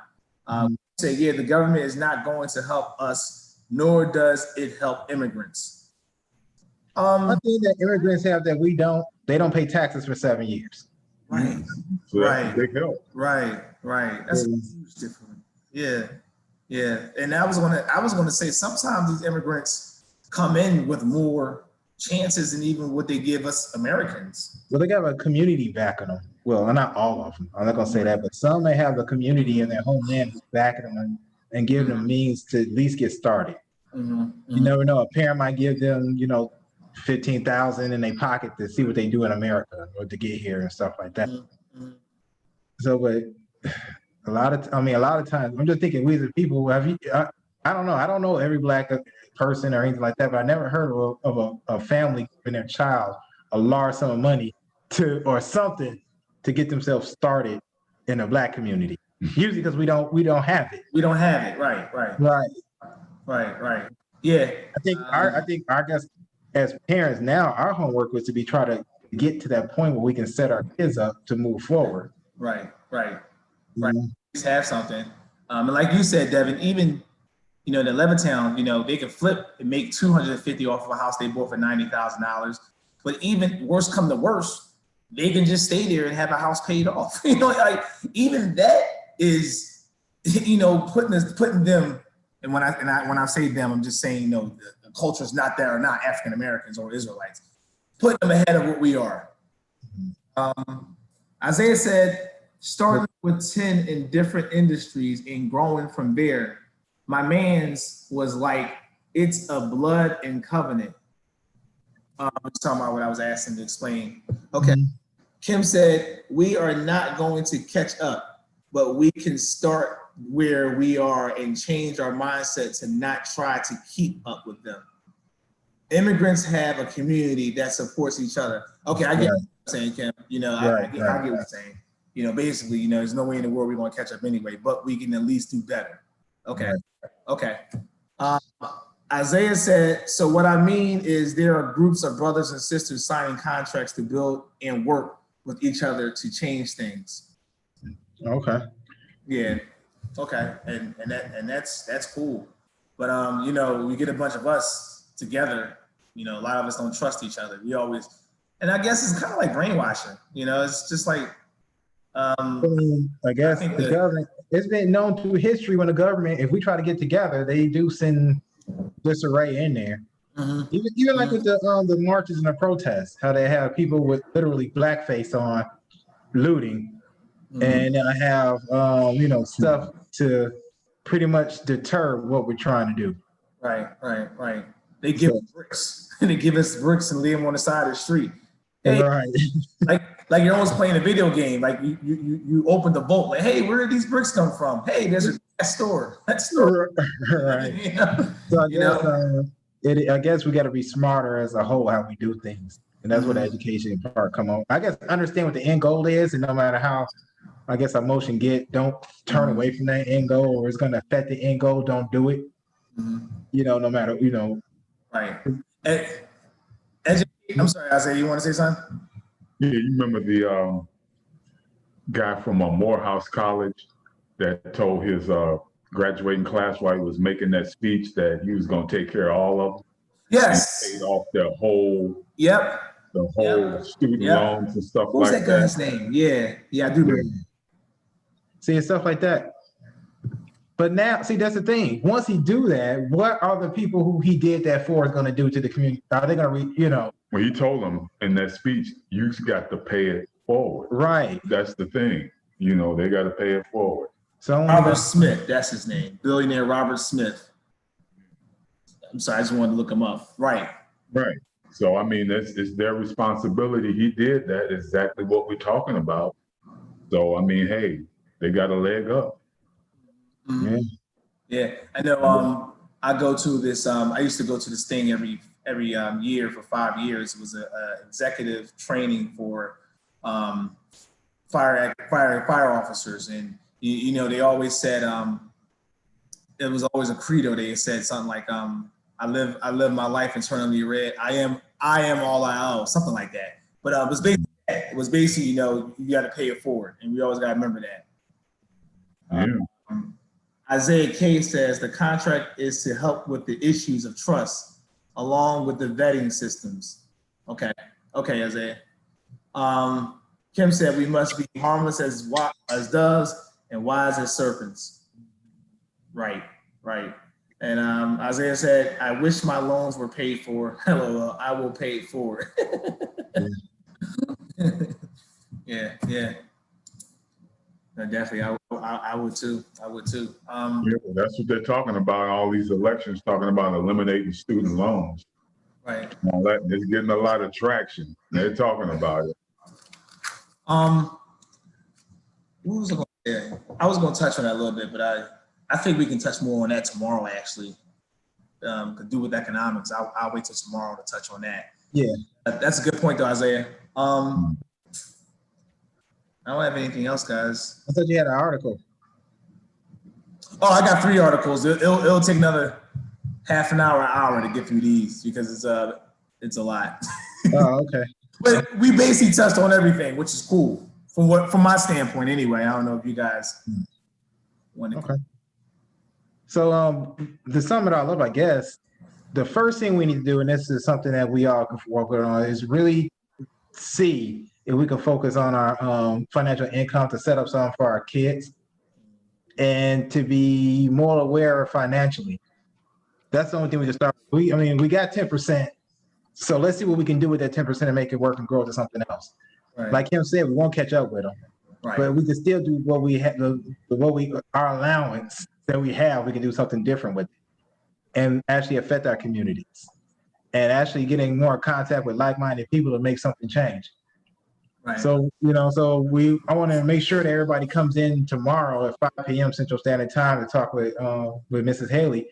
He said, yeah, the government is not going to help us, nor does it help immigrants. One thing that immigrants have that we don't, they don't pay taxes for 7 years. Right. So that's a big help. Right. That's a huge difference. Yeah. And I was gonna say sometimes these immigrants come in with more chances than even what they give us Americans. Well, they got a community backing them. Well, not all of them. I'm not gonna say that, but some may have the community in their homeland backing them and giving them means to at least get started. You never know. A parent might give them, $15,000 in their pocket to see what they do in America or to get here and stuff like that. So, but a lot of times, I'm just thinking, we as a people, I don't know. I don't know every Black person or anything like that, but I never heard of a family giving their child a large sum of money or something to get themselves started in a Black community. Usually because we don't have it. We don't have it. Right. Yeah. I think I guess as parents now, our homework was to try to get to that point where we can set our kids up to move forward. Right. Have something. And like you said, Devin, even in Levittown, they can flip and make $250 off of a house they bought for $90,000. But even worse come to worse, they can just stay there and have a house paid off. Even that is, putting them. And when I say them, I'm just saying, the culture is not there, or not African Americans or Israelites. Put them ahead of what we are. Isaiah said, starting with 10 in different industries and growing from there. My man's was like, it's a blood and covenant. I'm talking about what I was asking to explain. Okay. Kim said, we are not going to catch up, but we can start where we are and change our mindset to not try to keep up with them. Immigrants have a community that supports each other. Okay, I get what you're saying, Kim. I get what you're saying. Basically, there's no way in the world we're going to catch up anyway, but we can at least do better. Okay. Isaiah said, so what I mean is there are groups of brothers and sisters signing contracts to build and work with each other to change things. Okay. Yeah. Okay. And that's cool. But we get a bunch of us together, a lot of us don't trust each other. We always, and I guess it's kind of like brainwashing, it's just like I guess the government, it's been known through history when the government, if we try to get together, they do send disarray in there. Even like with the marches and the protests, how they have people with literally blackface on looting, and I have stuff to pretty much deter what we're trying to do. Right. They give us bricks. They give us bricks and leave them on the side of the street. Hey, right. like you're almost playing a video game. Like you open the bolt. Like, hey, where did these bricks come from? Hey, there's a store. That store. Right. So I guess we got to be smarter as a whole how we do things, and that's where the education part come on. I guess understand what the end goal is, and no matter how, I guess, emotion don't turn away from that end goal, or it's going to affect the end goal. Don't do it. No matter Right. I'm sorry, Isaiah, you want to say something? Yeah, you remember the guy from Morehouse College that told his graduating class while he was making that speech that he was going to take care of all of them? Yes. He paid off their whole. Yep. the whole Yep. student Yep. loans and stuff What was like that guy's name? Yeah, I do remember. See, and stuff like that. But now, see, that's the thing. Once he do that, what are the people who he did that for is going to do to the community? Are they going to, Well, he told them in that speech, you got to pay it forward. right? That's the thing. They got to pay it forward. So Robert Smith, that's his name. Billionaire Robert Smith. I'm sorry, I just wanted to look him up. Right. Right. So, I mean, it's their responsibility. He did that, exactly what we're talking about. So, I mean, hey, they got a leg up. Mm-hmm. Yeah, I know. I go to this. I used to go to this thing every year for 5 years. It was a executive training for fire officers, and they always said it was always a credo. They said something like I live my life internally read. I am all I owe, something like that. But it was basically you got to pay it forward, and we always got to remember that. Isaiah K says the contract is to help with the issues of trust along with the vetting systems. Okay, Isaiah. Kim said we must be harmless as doves and wise as serpents. Right. And Isaiah said, I wish my loans were paid for. LOL, I will pay it forward. Yeah. No, definitely, I would too. Yeah, that's what they're talking about. All these elections talking about eliminating student loans. Right. All that is getting a lot of traction. They're talking about it. What was I going to say? I was going to touch on that a little bit, but I think we can touch more on that tomorrow. Actually, could do with economics. I'll wait till tomorrow to touch on that. Yeah, that's a good point, though, Isaiah. I don't have anything else, guys. I thought you had an article. Oh, I got 3 articles. It'll take another half an hour to get through these because it's a lot. Oh, okay. But we basically touched on everything, which is cool from my standpoint. Anyway, I don't know if you guys want to. Okay. So to sum it all up, I guess the first thing we need to do, and this is something that we all can work on, is really see if we can focus on our financial income to set up something for our kids and to be more aware financially. That's the only thing we can start. We got 10%. So let's see what we can do with that 10% and make it work and grow to something else. Right. Like Kim said, we won't catch up with them, Right. but we can still do what we have, our allowance that we have. We can do something different with it and actually affect our communities and actually getting more contact with like-minded people to make something change. Right. So, I want to make sure that everybody comes in tomorrow at 5 p.m. Central Standard Time to talk with Mrs. Haley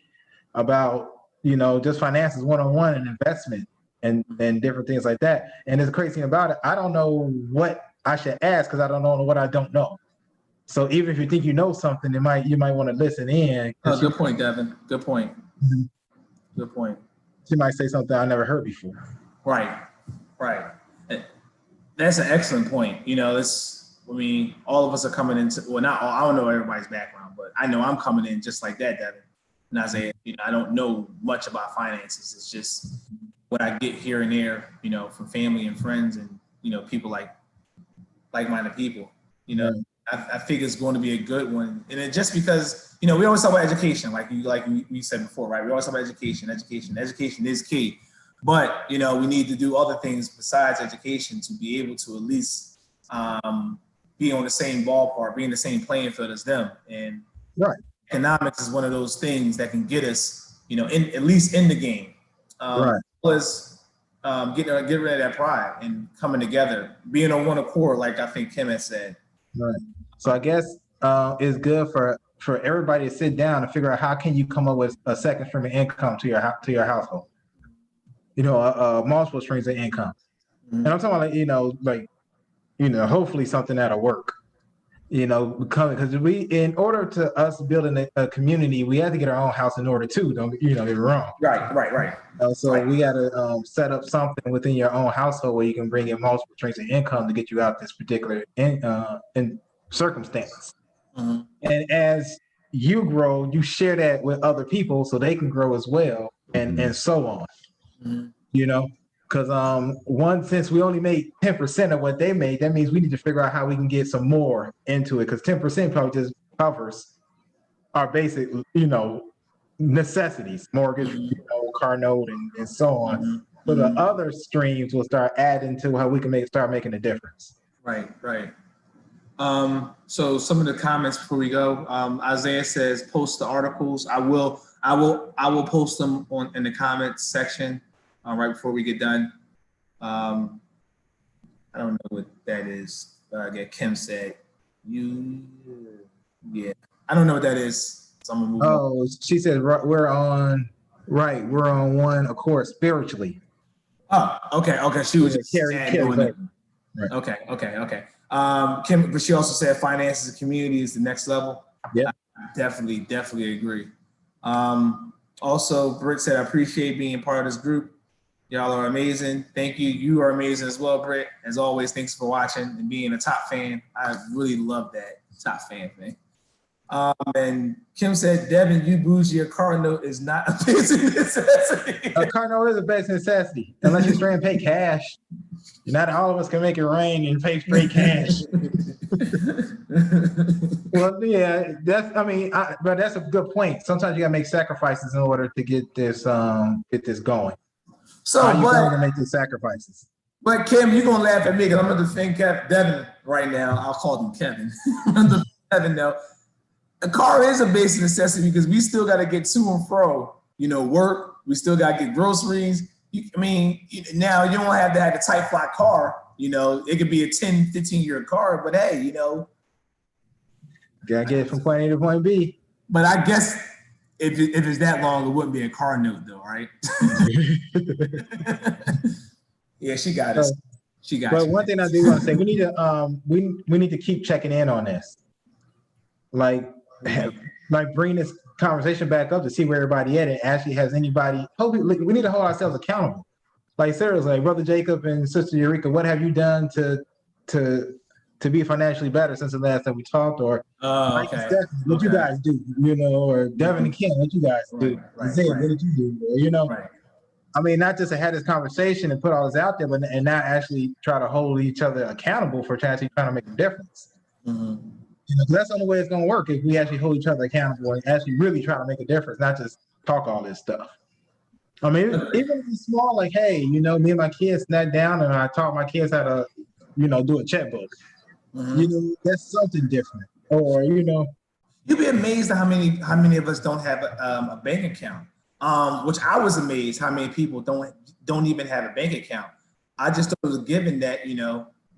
about, just finances one-on-one and investment and different things like that. And the crazy thing about it, I don't know what I should ask because I don't know what I don't know. So even if you think you know something, you might want to listen in. Oh, good point, Devin. Good point. Mm-hmm. Good point. She might say something I never heard before. Right. That's an excellent point. All of us are coming into, well, not all, I don't know everybody's background, but I know I'm coming in just like that, Devin. And Isaiah, I don't know much about finances. It's just what I get here and there, from family and friends and, people like-minded people, I think it's going to be a good one. And it just because, we always talk about education, like we said before, right? We always talk about education. Education is key. But, we need to do other things besides education to be able to at least be on the same ballpark, be in the same playing field as them. And right. Economics is one of those things that can get us, at least in the game. Right. Plus, getting rid of that pride and coming together, being on one accord, like I think Kim has said. Right. So I guess it's good for everybody to sit down and figure out how can you come up with a second stream of income to your household. Multiple streams of income. Mm-hmm. And I'm talking about hopefully something that'll work. Because in order to us building a community, we have to get our own house in order too. Don't get me wrong. Right. So we got to set up something within your own household where you can bring in multiple streams of income to get you out this particular in circumstance. Mm-hmm. And as you grow, you share that with other people so they can grow as well, and so on. Mm-hmm. Because since we only made 10% of what they made, that means we need to figure out how we can get some more into it. Because 10% probably just covers our basic, necessities, mortgage, car note, and so on. So the other streams will start adding to how we can start making a difference. Right, right. So some of the comments before we go, Isaiah says, post the articles. I will post them in the comments section right before we get done. I don't know what that is. Again, Kim said, yeah. I don't know what that is. So I'm gonna move on. She said we're on one accord spiritually. Oh, okay. She was just Carry doing that. Right. Okay. Kim, but she also said finances and community is the next level. Yeah, Definitely agree. Also, Britt said, I appreciate being part of this group. Y'all are amazing. Thank you. You are amazing as well, Britt. As always, thanks for watching and being a top fan. I really love that top fan thing. And Kim said, Devin, you bougie, a car note is not a basic necessity. A car note is a basic necessity, unless you're straight and pay cash. Not all of us can make it rain and pay straight cash. Well, yeah, but that's a good point. Sometimes you gotta make sacrifices in order to get this going. So, how you going to make these sacrifices? But Kim, you're gonna laugh at me because I'm gonna defend Devin right now. I'll call him Kevin. I'm gonna defend Devin now. A car is a basic necessity because we still got to get to and fro, work. We still got to get groceries. Now you don't have to have a tight flat car. It could be a 10, 15-year car, but hey, gotta get it from point A to point B. But I guess if it's that long, it wouldn't be a car note though, right? Yeah, she got us. But one thing I do want to say, we need to we need to keep checking in on this. Like bring this conversation back up to see where everybody at and actually has anybody. We need to hold ourselves accountable. Like seriously, like Brother Jacob and Sister Eureka, what have you done to be financially better since the last time we talked? Or what you guys do, or Devin and Kim, what you guys do? Isaiah, what did you do? I mean, not just to have this conversation and put all this out there, but and not actually try to hold each other accountable for actually trying to make a difference. That's the only way it's going to work if we actually hold each other accountable and actually really try to make a difference, not just talk all this stuff. I mean, even if it's small, like, hey, me and my kids sat down and I taught my kids how to, do a checkbook. That's something different. Or, you'd be amazed at how many of us don't have a bank account. Which I was amazed how many people don't even have a bank account. I just thought it was a given that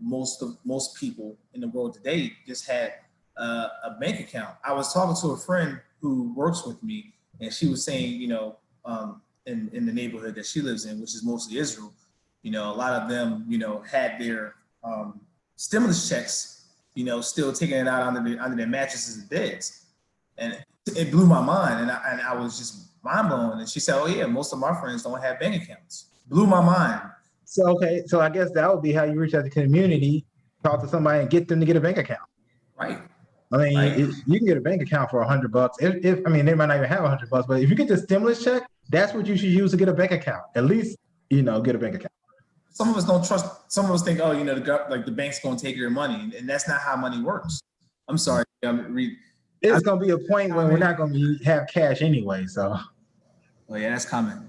most people in the world today just had a bank account. I was talking to a friend who works with me, and she was saying, in the neighborhood that she lives in, which is mostly Israel, a lot of them, had their stimulus checks, still taking it out under their mattresses and beds, and it blew my mind, and I was just mind blown. And she said, "Oh yeah, most of my friends don't have bank accounts." Blew my mind. So I guess that would be how you reach out to the community, talk to somebody, and get them to get a bank account. Right. I mean, you can get a bank account for $100. If they might not even have $100, but if you get the stimulus check, that's what you should use to get a bank account. At least, get a bank account. Some of us don't trust. Some of us think, the bank's going to take your money, and that's not how money works. I'm sorry. It's going to be a point when we're not going to have cash anyway. So. Oh yeah, that's coming.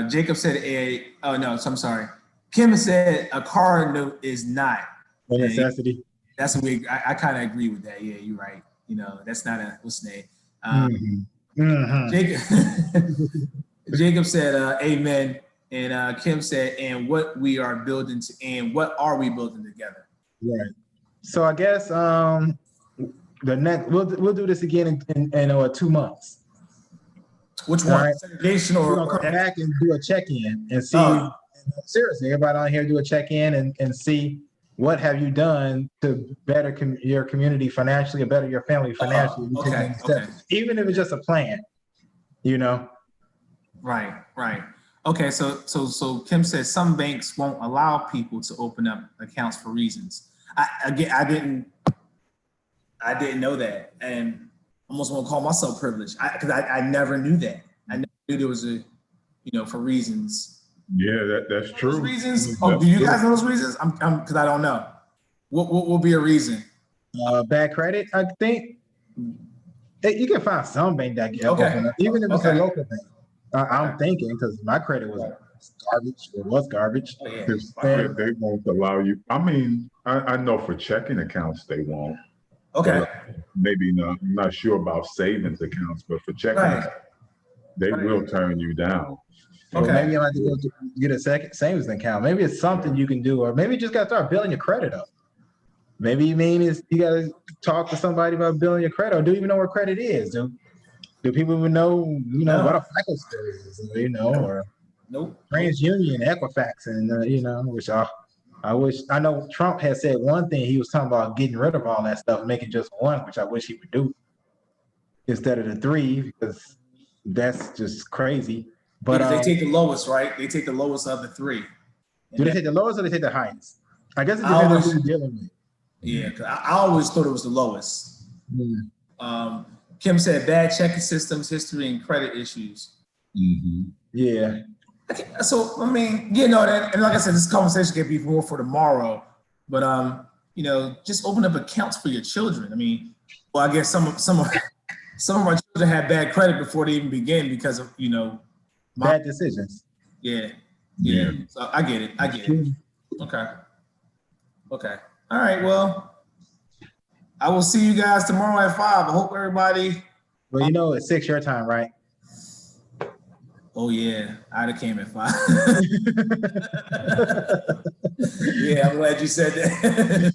Jacob said I'm sorry. Kim said a car note is not a necessity. That's a weird. I kind of agree with that. Yeah, you're right. That's not what's the name. Jacob said amen, and Kim said, and what are we building together? Right. So I guess the next we'll do this again in 2 months. Which one? Right. Segregation or we're gonna come back and do a check-in and see. Seriously, everybody on here do a check-in and see what have you done to better your community financially or better your family financially. Okay. Even if it's just a plan, Right. Okay, so Kim says some banks won't allow people to open up accounts for reasons. I didn't know that, and almost want to call myself privileged because I never knew that. I never knew there was for reasons. Yeah, that's true. Those reasons? That's Oh, do you true. guys know those reasons? Because I don't know. What will be a reason? Bad credit, I think. You can find some bank that get Okay. open up, even if it's a Okay. local bank. I'm thinking because my credit was garbage. It was garbage. Oh, yeah. Because Wow. they won't allow you. I mean, I know for checking accounts they won't. Okay. But maybe not. I'm not sure about savings accounts, but for checking, Right. they will turn you down. Well, Okay. maybe you have to go to get a second savings account. Maybe it's something you can do, or maybe you just got to start building your credit up. Maybe you mean is you got to talk to somebody about building your credit, or do you even know what credit is? Do people even know, No. what a FICO score is, or Nope. TransUnion, Equifax, and which I know Trump has said one thing. He was talking about getting rid of all that stuff and making just one, which I wish he would do instead of the three, because that's just crazy. But Because they take the lowest, right? They take the lowest of the three. do they take the lowest or they take the highest? I guess it I depends on always- who you're dealing with. Yeah, 'cause I always thought it was the lowest. Mm. Kim said bad checking systems, history, and credit issues. Yeah. So I mean, and like I said, this conversation can be more for tomorrow. But just open up accounts for your children. I mean, well, I guess some of our children had bad credit before they even begin because of Bad decisions. Yeah. Yeah. So I get it. Okay. All right. Well, I will see you guys tomorrow at 5. I hope everybody. Well, it's 6 your time, right? Oh yeah, I'd have came at 5. Yeah, I'm glad you said that.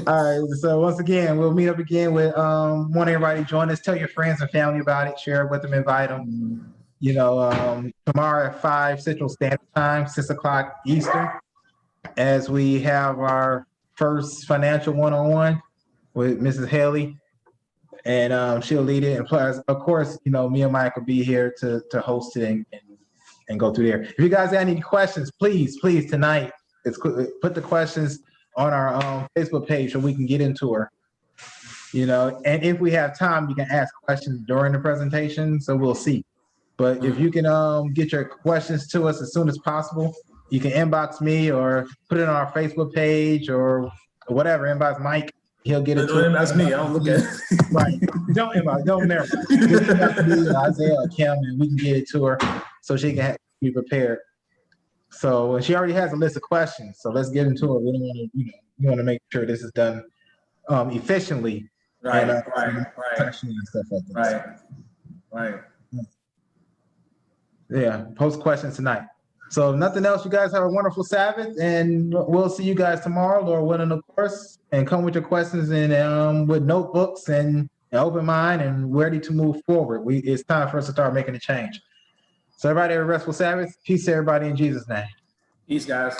All right. So once again, we'll meet up again with want everybody to join us. Tell your friends and family about it. Share it with them. Invite them. Tomorrow at 5 Central Standard Time, 6 o'clock Eastern, as we have our first financial one-on-one with Mrs. Haley, and she'll lead it. And plus, of course, me and Mike will be here to host it and go through there. If you guys have any questions, please tonight, put the questions on our Facebook page so we can get into her. And if we have time, you can ask questions during the presentation. So we'll see. But if you can get your questions to us as soon as possible, you can inbox me or put it on our Facebook page or whatever. Inbox Mike. He'll get it to us. That's me. I don't look at it. Right. Don't inbox. Don't never. Inbox me or Isaiah or Kim, and we can get it to her so she can be prepared. So she already has a list of questions. So let's get into it. We don't want to, we want to make sure this is done efficiently. Right. And stuff like that. Right. Yeah, post questions tonight. So if nothing else, you guys have a wonderful Sabbath, and we'll see you guys tomorrow, Lord willing, of course. And come with your questions and with notebooks and an open mind and ready to move forward. It's time for us to start making a change. So everybody have a restful Sabbath. Peace to everybody in Jesus' name. Peace, guys.